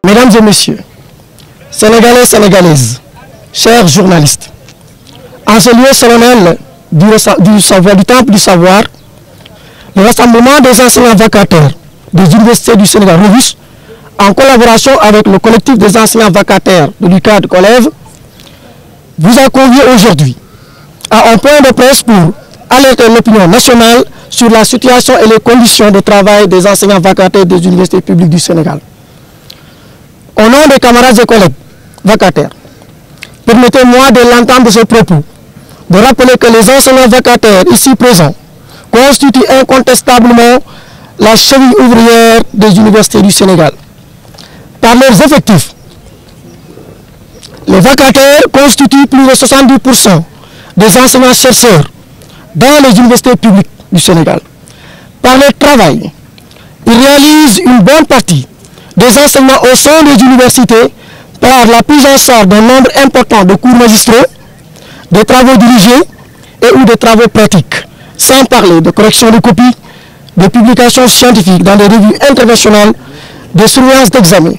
Mesdames et messieurs, Sénégalais, Sénégalaises, chers journalistes, en ce lieu solennel du Temple du Savoir, le rassemblement des enseignants vacataires des universités du Sénégal Rovus, en collaboration avec le collectif des enseignants vacataires de l'UCAD Collève, vous a convié aujourd'hui à un point de presse pour alerter l'opinion nationale sur la situation et les conditions de travail des enseignants vacataires des universités publiques du Sénégal. Au nom des camarades et collègues vacataires, permettez-moi de l'entendre de ce propos, de rappeler que les enseignants vacataires ici présents constituent incontestablement la cheville ouvrière des universités du Sénégal. Par leurs effectifs, les vacataires constituent plus de 70% des enseignants-chercheurs dans les universités publiques du Sénégal. Par leur travail, ils réalisent une bonne partie des enseignements au sein des universités par la prise en charge d'un nombre important de cours magistraux, de travaux dirigés et ou de travaux pratiques, sans parler de correction de copies, de publications scientifiques dans des revues internationales, de surveillance d'examen,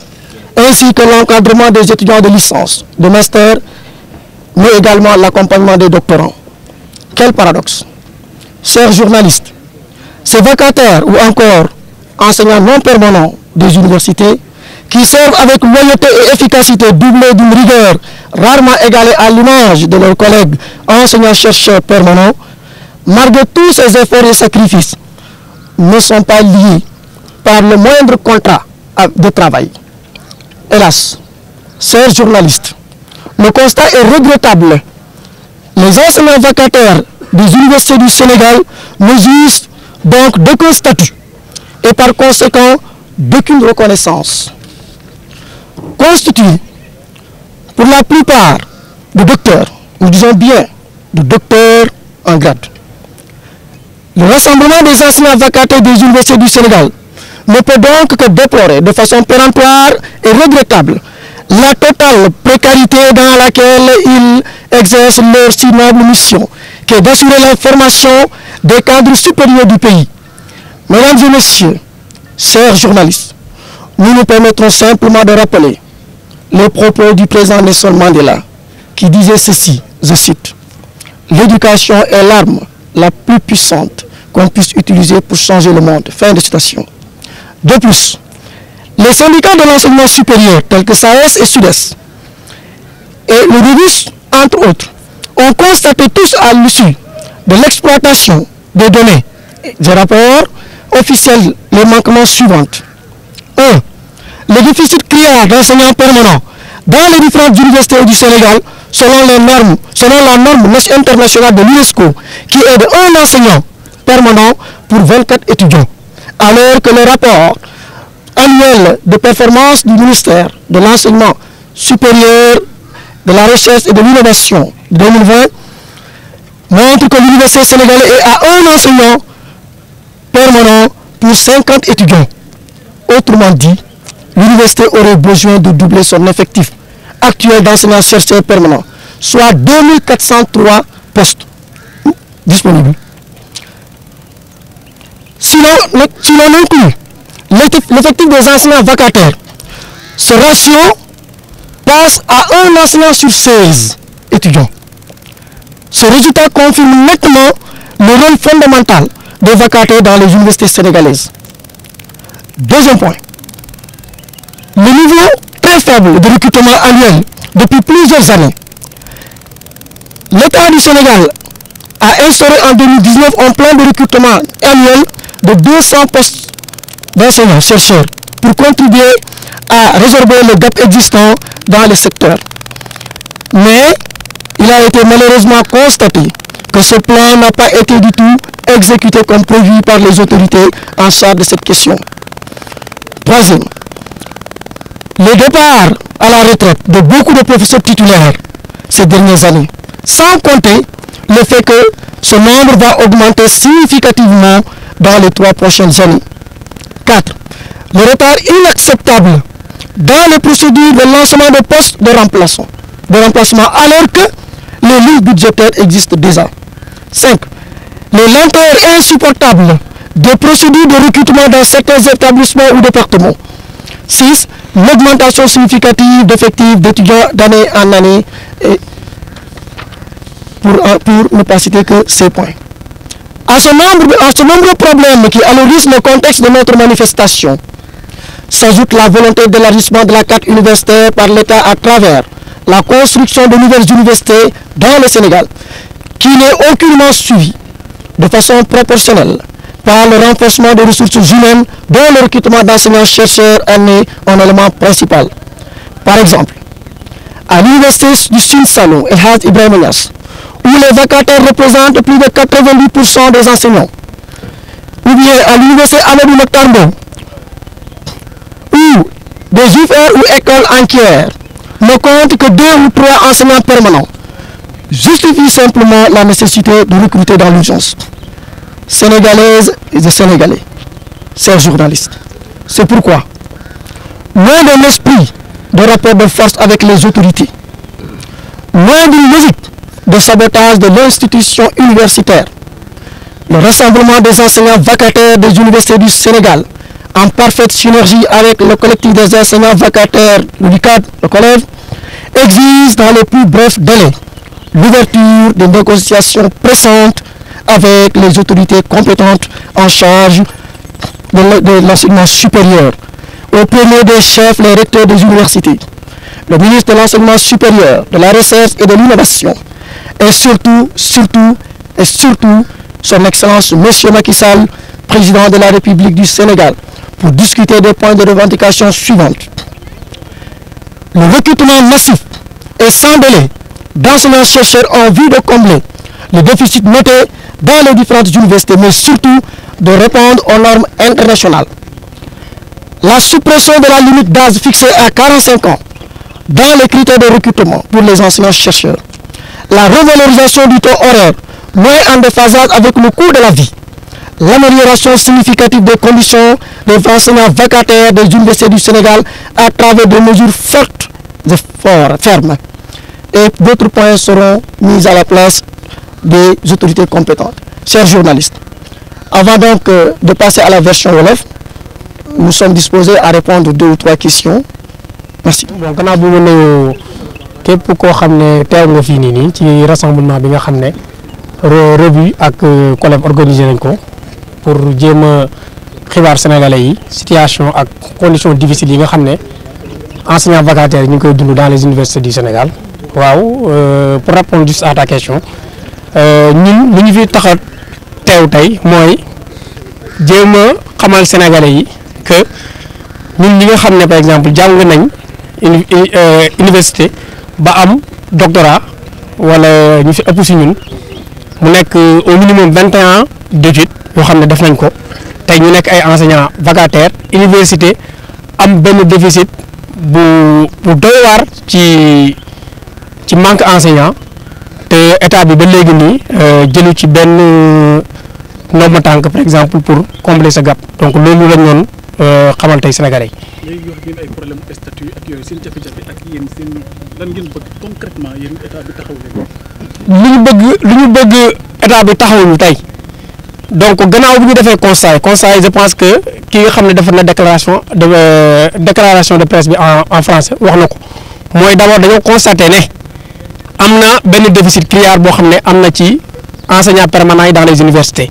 ainsi que l'encadrement des étudiants de licence, de master, mais également l'accompagnement des doctorants. Quel paradoxe! Chers journalistes, ces vacataires ou encore enseignants non permanents des universités qui servent avec loyauté et efficacité doublée d'une rigueur rarement égalée à l'image de leurs collègues enseignants-chercheurs permanents, malgré tous ces efforts et sacrifices, ne sont pas liés par le moindre contrat de travail. Hélas, chers journalistes, le constat est regrettable. Les enseignants vacataires des universités du Sénégal ne jouissent donc d'aucun statut et par conséquent d'aucune reconnaissance. Constitués pour la plupart de docteurs, nous disons bien de docteurs en grade. Le rassemblement des enseignants vacataires des universités du Sénégal ne peut donc que déplorer de façon péremptoire et regrettable la totale précarité dans laquelle ils exercent leur si noble mission, qui est d'assurer la formation des cadres supérieurs du pays. Mesdames et messieurs, chers journalistes, nous nous permettrons simplement de rappeler les propos du président Nelson Mandela, qui disait ceci, je cite, « L'éducation est l'arme la plus puissante qu'on puisse utiliser pour changer le monde. » Fin de citation. De plus, les syndicats de l'enseignement supérieur, tels que SAES et SUDES, et le Rovus, entre autres, ont constaté tous à l'issue de l'exploitation des données des rapports officiels les manquements suivants. 1. Le déficit criard d'enseignants permanents dans les différentes universités du Sénégal selon la norme internationale de l'UNESCO qui est de 1 enseignant permanent pour 24 étudiants, alors que le rapport annuel de performance du ministère de l'enseignement supérieur, de la recherche et de l'innovation 2020 montre que l'université sénégalaise est à 1 enseignant permanent pour 50 étudiants. Autrement dit, l'université aurait besoin de doubler son effectif actuel d'enseignants-chercheurs permanents, soit 2403 postes disponibles. Si l'on inclut l'effectif des enseignants vacataires, ce ratio passe à 1 enseignant sur 16 étudiants. Ce résultat confirme nettement le rôle fondamental des vacataires dans les universités sénégalaises. Deuxième point, le niveau très faible de recrutement annuel depuis plusieurs années. L'État du Sénégal a instauré en 2019 un plan de recrutement annuel de 200 postes d'enseignants-chercheurs pour contribuer à résorber le gap existant dans les secteurs. Mais il a été malheureusement constaté que ce plan n'a pas été du tout exécuté comme prévu par les autorités en charge de cette question. Troisième, le départ à la retraite de beaucoup de professeurs titulaires ces dernières années, sans compter le fait que ce nombre va augmenter significativement dans les 3 prochaines années. 4. Le retard inacceptable dans les procédures de lancement de postes de remplacement alors que les lignes budgétaires existent déjà. 5. Les lenteurs insupportables des procédures de recrutement dans certains établissements ou départements. 6. L'augmentation significative d'effectifs d'étudiants d'année en année, et pour ne pas citer que ces points. À ce nombreux problèmes qui alourdissent le contexte de notre manifestation, s'ajoute la volonté d'élargissement de la carte universitaire par l'État à travers la construction de nouvelles universités dans le Sénégal, qui n'est aucunement suivie de façon proportionnelle par le renforcement des ressources humaines dont le recrutement d'enseignants-chercheurs en est un élément principal. Par exemple, à l'université du Sine-Saloum El Hadj Ibrahima Niass, où les vacataires représentent plus de 90% des enseignants, ou bien à l'université Amadou Mahtar Mbow, où des UFR ou écoles entières ne comptent que 2 ou 3 enseignants permanents, justifie simplement la nécessité de recruter dans l'urgence. Sénégalaises et Sénégalais, chers journalistes, c'est pourquoi, loin d'un esprit de rapport de force avec les autorités, loin d'une logique de sabotage de l'institution universitaire, le rassemblement des enseignants vacataires des universités du Sénégal, en parfaite synergie avec le collectif des enseignants vacataires du cadre, le collège, exige dans les plus brefs délais l'ouverture des négociations pressantes avec les autorités compétentes en charge de l'enseignement supérieur, au premier des chefs, les recteurs des universités, le ministre de l'enseignement supérieur, de la recherche et de l'innovation, et surtout, son Excellence Monsieur Macky Sall, président de la République du Sénégal, pour discuter des points de revendication suivantes. Le recrutement massif et sans délai d'enseignants-chercheurs en vue de combler le déficit noté dans les différentes universités, mais surtout de répondre aux normes internationales. La suppression de la limite d'âge fixée à 45 ans dans les critères de recrutement pour les enseignants-chercheurs. La revalorisation du taux horaire, moins en déphasage avec le coût de la vie. L'amélioration significative des conditions des enseignants vacataires des universités du Sénégal à travers des mesures fortes et fermes. Et d'autres points seront mis à la place des autorités compétentes. Chers journalistes, avant donc de passer à la version Wolof, nous sommes disposés à répondre 2 ou 3 questions. Merci. Bon, gannaaw bi ma nuyu képp koo xam ne teew nga fii nii ci rassemblement bi nga xam ne revue ak collègue organisé nañ ko pour jéem a xibaar sénégalais yi situation ak conditions difficiles yi nga xam ne enseignants vacataires yi ñu ngi koy dund dans les universités du Sénégal. waaw pour répondre juste à ta question ñun lu ñu fi tax a teew tey mooy jéem a xamal sénégalais yi que ñun ñi nga xam ne par exemple jàng nañ université ba am doctorat wala ñu fi ëpp si ñun mu nekk au minimum 21 d'études yoo xam ne def nañ ko tey ñu nekk ay enseignants vacataires université am benn déficit bu doy waar ci manque enseignant te état bi ba léegi nii jëlu ci benn nombre tànk par exemple pour combler ce gap donc loolu lañ doon xamal tey sénégalais yi. léegi wax ngeen ay problème statut ak yooyu seen jafe-jafe ak yéen seen lan ngeen bëgg concrètement yéen état bi taxaw leen. lu ñu bëgg état bi taxawuñu tey donc gannaaw bi ñu defee constat je pense que ki nga xam ne dafa na déclaration de presse bi en français wax na ko mooy d'abord dañoo constaté ne am na benn déficit criard boo xam ne am na ci enseignants permanents yi dans les universités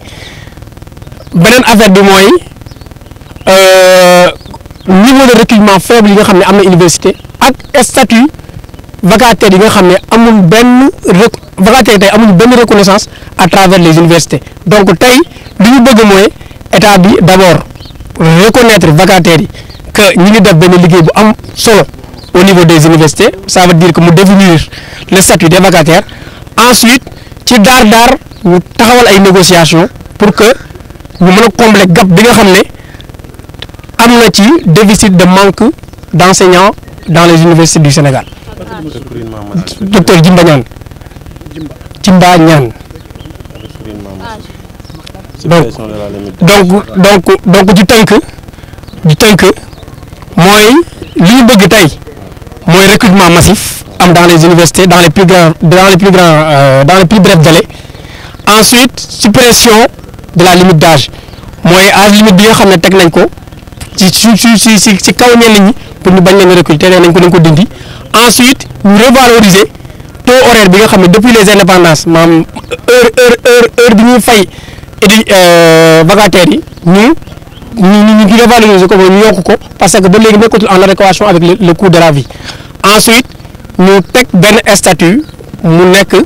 beneen affaire bi mooy niveau de recrutement faible yi nga xam ne am na université ak statut vacataire yi nga xam ne amul benn vacataire tey amuñu benn reconnaissance à travers les universités donc tey li ñu bëgg mooy état bi d'abord reconnaître vacataires yi que ñi ngi def benn liggéey bu am solo au niveau des universités ça veut dire que mu définir le statut des vacataires ensuite ci daar ñu taxawal ay négociations pour que ñu mën a combler gap bi nga xam ne am na ci déficit de manque d'enseignants dans les universités du Sénégal. Docteur Djimba Niane. donc ci tënk mooy li ñu bëgg tey mooy recrutement massif am dans les universités dans les plus brefs délais ensuite suppression de la limite d'âge mooy âge limite bi nga xam ne teg nañ ko ci kaw ñenn ñi pour ñu bañ leen recruter nañ ko dindi. Ensuite ñu revaloriser taux horaire bi nga xam ne depuis les indépendances maanaam heure bi ñuy fay vacataires yi ñu revaloriser ko ñu yokk ko parce que ba léegi nekkatul en adéquation avec le coût de la vie. Ensuite ñu teg benn statut mu nekk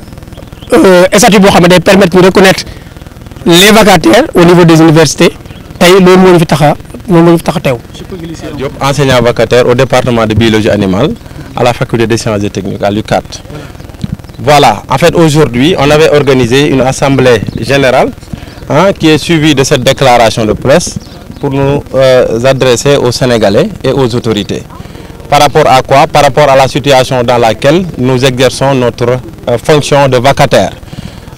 statut boo xam ne day permettre ñu reconnaître les vacataires au niveau des universités tey loolu moo ñu fi tax a teew. Diop, enseignant vacataire au département de biologie animale à la faculté des sciences et techniques à l'UCAD. Voilà, en fait aujourd'hui on avait organisé une assemblée générale qui est suivie de cette déclaration de presse pour nous adresser aux Sénégalais et aux autorités. Par rapport à quoi? Par rapport à la situation dans laquelle nous exerçons notre fonction de vacataire.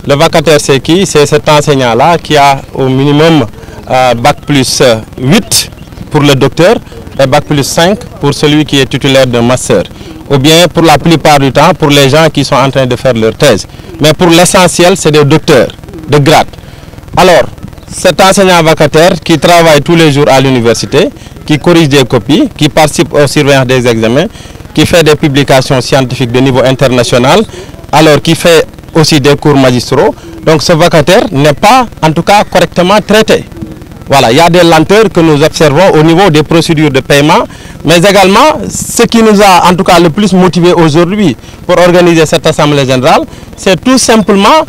Le vacataire c'est qui? C'est cet enseignant-là qui a au minimum bac plus 8 pour le docteur et bac plus 5 pour celui qui est titulaire d'un master. Ou bien pour la plupart du temps pour les gens qui sont en train de faire leur thèse. Mais pour l'essentiel c'est des docteurs de grade. Alors cet enseignant vacataire qui travaille tous les jours à l'université, qui corrige des copies, qui participe aux surveillances des examens, qui fait des publications scientifiques de niveau international, alors qui fait aussi des cours magistraux. Donc ce vacataire n'est pas en tout cas correctement traité. Voilà, il y a des lenteurs que nous observons au niveau des procédures de paiement, mais également ce qui nous a en tout cas le plus motivé aujourd'hui pour organiser cette assemblée générale, c'est tout simplement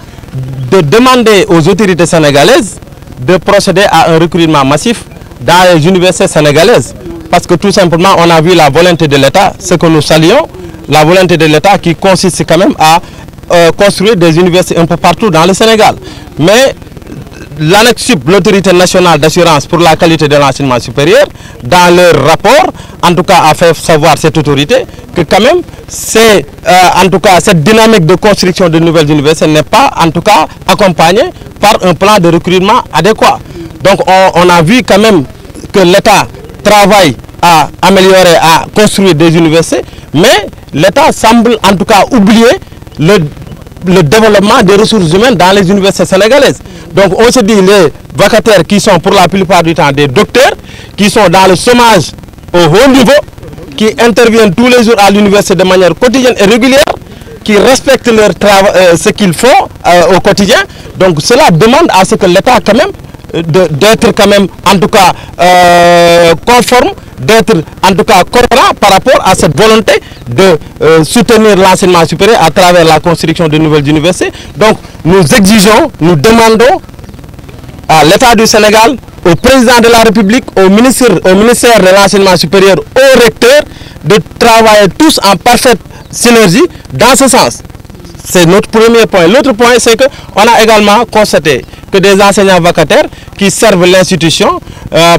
de demander aux autorités sénégalaises de procéder à un recrutement massif dans les universités sénégalaises. Parce que tout simplement, on a vu la volonté de l'État, ce que nous saluons, la volonté de l'État qui consiste quand même à construire des universités un peu partout dans le Sénégal. Mais l'ANECSUP, l'autorité nationale d'assurance pour la qualité de l'enseignement supérieur, dans leur rapport, en tout cas a fait savoir cette autorité que quand même c'est en tout cas cette dynamique de construction de nouvelles universités n'est pas en tout cas accompagnée par un plan de recrutement adéquat. Donc on a vu quand même que l'État travaille à améliorer, à construire des universités, mais l'État semble en tout cas oublier le développement des ressources humaines dans les universités sénégalaises. Donc on se dit les vacataires qui sont pour la plupart du temps des docteurs, qui sont dans le chômage au haut niveau, qui interviennent tous les jours à l'université de manière quotidienne et régulière, qui respectent leur travail, ce qu'ils font au quotidien. Donc cela demande à ce que l'État quand même d'être quand même en tout cas conforme, d'être en tout cas cohérent par rapport à cette volonté de soutenir l'enseignement supérieur à travers la construction de nouvelles universités. Donc nous exigeons, nous demandons à l'État du Sénégal, au président de la République, au ministère de l'enseignement supérieur, aux recteurs, de travailler tous en parfaite synergie dans ce sens. C'est notre premier point. L'autre point, c'est qu'on a également constaté que des enseignants vacataires qui servent l'institution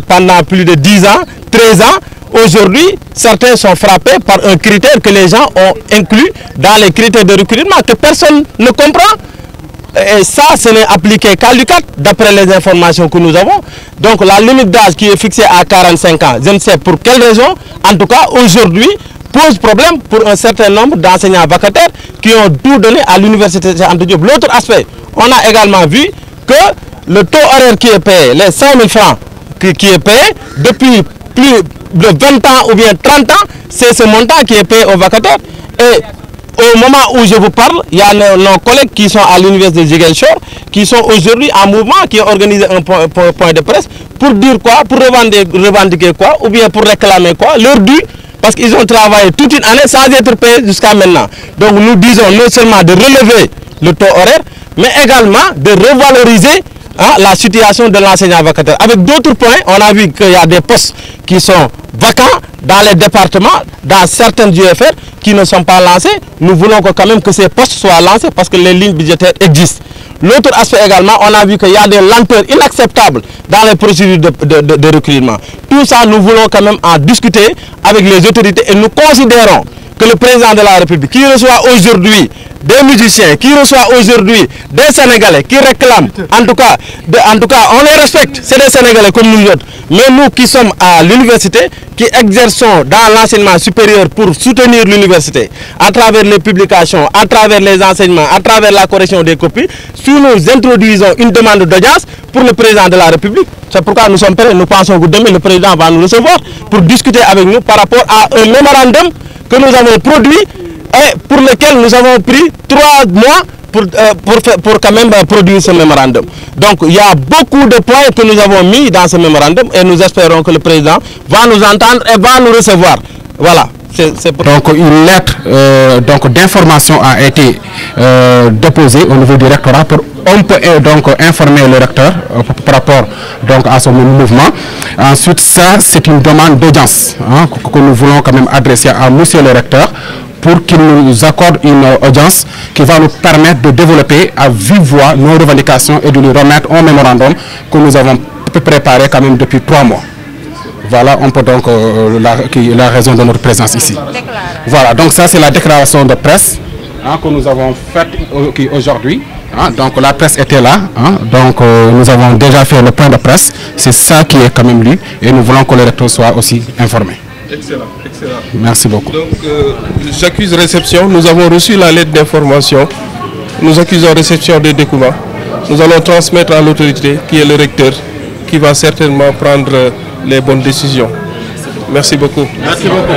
pendant plus de 10 ans, 13 ans, aujourd'hui, certains sont frappés par un critère que les gens ont inclus dans les critères de recrutement que personne ne comprend. Et ça, ce n'est appliqué qu'à l'UCAD, d'après les informations que nous avons. Donc la limite d'âge qui est fixée à 45 ans, je ne sais pour quelle raison, en tout cas aujourd'hui, pose problème pour un certain nombre d'enseignants vacataires qui ont tout donné à l'université Cheikh Anta Diop. L'autre aspect, on a également vu que le taux horaire qui est payé, les 5 000 francs qui est payé depuis plus de 20 ans ou bien 30 ans, c'est ce montant qui est payé aux vacataires. Et au moment où je vous parle, il y a nos collègues qui sont à l'université de Ziguinchor, qui sont aujourd'hui en mouvement, qui ont organisé un point de presse pour dire quoi, pour revendiquer quoi, ou bien pour réclamer quoi, leur dû, parce qu'ils ont travaillé toute une année sans être payés jusqu'à maintenant. Donc nous disons non seulement de relever le taux horaire, mais également de revaloriser la situation de l'enseignant vacataire. Avec d'autres points, on a vu qu'il y a des postes qui sont vacants dans les départements, dans certaines UFR qui ne sont pas lancés. Nous voulons quand même que ces postes soient lancés parce que les lignes budgétaires existent. L'autre aspect également, on a vu qu'il y a des lenteurs inacceptables dans les procédures de recrutement. Tout ça, nous voulons quand même en discuter avec les autorités et nous considérons que le président de la République, qui reçoit aujourd'hui des musiciens, qui reçoit aujourd'hui des Sénégalais qui réclament, en tout cas, on les respecte, c'est des Sénégalais comme nous autres, mais nous qui sommes à l'université, qui exerçons dans l'enseignement supérieur pour soutenir l'université, à travers les publications, à travers les enseignements, à travers la correction des copies, si nous introduisons une demande d'audience pour le président de la République, c'est pourquoi nous sommes prêts, nous pensons que demain le président va nous recevoir pour discuter avec nous par rapport à un mémorandum que nous avons produit et pour lequel nous avons pris 3 mois pour quand même produire ce mémorandum. Donc il y a beaucoup de points que nous avons mis dans ce mémorandum et nous espérons que le président va nous entendre et va nous recevoir. Voilà. Donc une lettre d'information a été déposée au niveau du rectorat pour on peut donc informer le recteur par rapport donc à son mouvement. Ensuite, ça c'est une demande d'audience que nous voulons quand même adresser à monsieur le recteur pour qu'il nous accorde une audience qui va nous permettre de développer à vive voix nos revendications et de lui remettre un mémorandum que nous avons préparé quand même depuis 3 mois. Voilà un peu donc la raison de notre présence ici. Voilà, donc ça c'est la déclaration de presse que nous avons faite aujourd'hui. Donc la presse était là, donc nous avons déjà fait le point de presse, c'est ça qui est quand même lu et nous voulons que le recteur soit aussi informé. Excellent, excellent. Merci beaucoup. Donc j'accuse réception, nous avons reçu la lettre d'information, nous accusons réception des documents, nous allons transmettre à l'autorité qui est le recteur qui va certainement prendre les bonnes décisions. Merci beaucoup. Merci beaucoup.